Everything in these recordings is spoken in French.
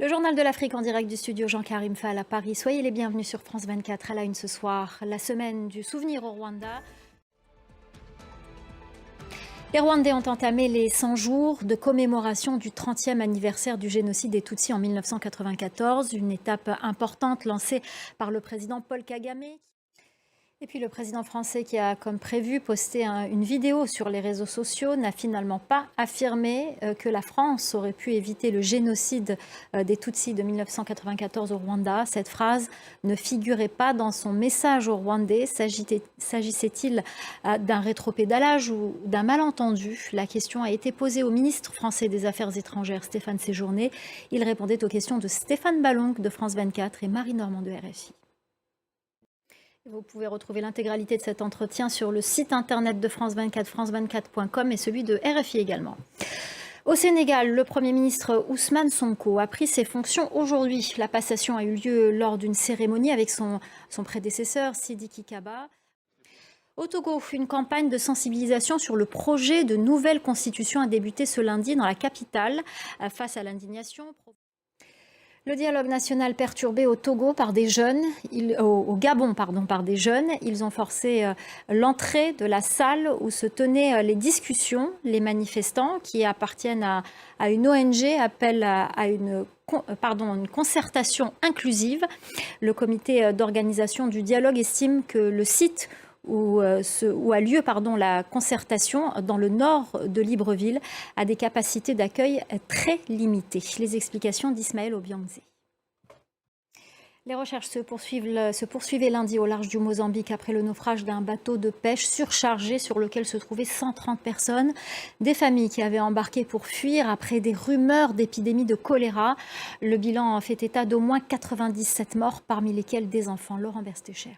Le journal de l'Afrique en direct du studio Jean-Karim Fall à Paris. Soyez les bienvenus sur France 24 à la une ce soir. La semaine du souvenir au Rwanda. Les Rwandais ont entamé les 100 jours de commémoration du 30e anniversaire du génocide des Tutsis en 1994. Une étape importante lancée par le président Paul Kagame. Et puis le président français qui a, comme prévu, posté une vidéo sur les réseaux sociaux n'a finalement pas affirmé que la France aurait pu éviter le génocide des Tutsis de 1994 au Rwanda. Cette phrase ne figurait pas dans son message aux Rwandais. S'agissait-il d'un rétropédalage ou d'un malentendu? La question a été posée au ministre français des Affaires étrangères, Stéphane Séjourné. Il répondait aux questions de Stéphane Ballon de France 24 et Marie Normand de RFI. Vous pouvez retrouver l'intégralité de cet entretien sur le site internet de France 24, france24.com et celui de RFI également. Au Sénégal, le Premier ministre Ousmane Sonko a pris ses fonctions aujourd'hui. La passation a eu lieu lors d'une cérémonie avec son prédécesseur, Sidiki Kaba. Au Togo, une campagne de sensibilisation sur le projet de nouvelle constitution a débuté ce lundi dans la capitale face à l'indignation. Le dialogue national perturbé au Togo par des jeunes, au Gabon par des jeunes. Ils ont forcé l'entrée de la salle où se tenaient les discussions. Les manifestants qui appartiennent à une ONG appellent à une concertation inclusive. Le comité d'organisation du dialogue estime que le site où a lieu la concertation dans le nord de Libreville a des capacités d'accueil très limitées. Les explications d'Ismaël Obiangze. Les recherches se poursuivaient lundi au large du Mozambique après le naufrage d'un bateau de pêche surchargé sur lequel se trouvaient 130 personnes. Des familles qui avaient embarqué pour fuir après des rumeurs d'épidémie de choléra. Le bilan fait état d'au moins 97 morts, parmi lesquels des enfants. Laurent Berstecher.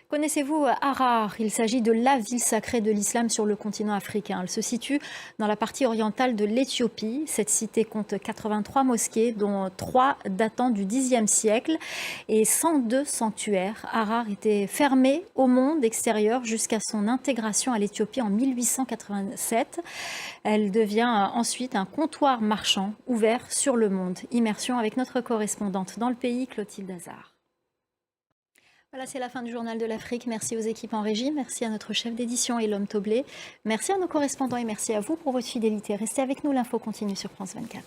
Connaissez-vous Harar? Il s'agit de la ville sacrée de l'islam sur le continent africain. Elle se situe dans la partie orientale de l'Éthiopie. Cette cité compte 83 mosquées, dont 3 datant du Xe siècle et 102 sanctuaires. Harar était fermée au monde extérieur jusqu'à son intégration à l'Éthiopie en 1887. Elle devient ensuite un comptoir marchand ouvert sur le monde. Immersion avec notre correspondante dans le pays, Clotilde Hazard. Voilà, c'est la fin du Journal de l'Afrique. Merci aux équipes en régie, merci à notre chef d'édition Elom Toblé, merci à nos correspondants et merci à vous pour votre fidélité. Restez avec nous, l'info continue sur France 24.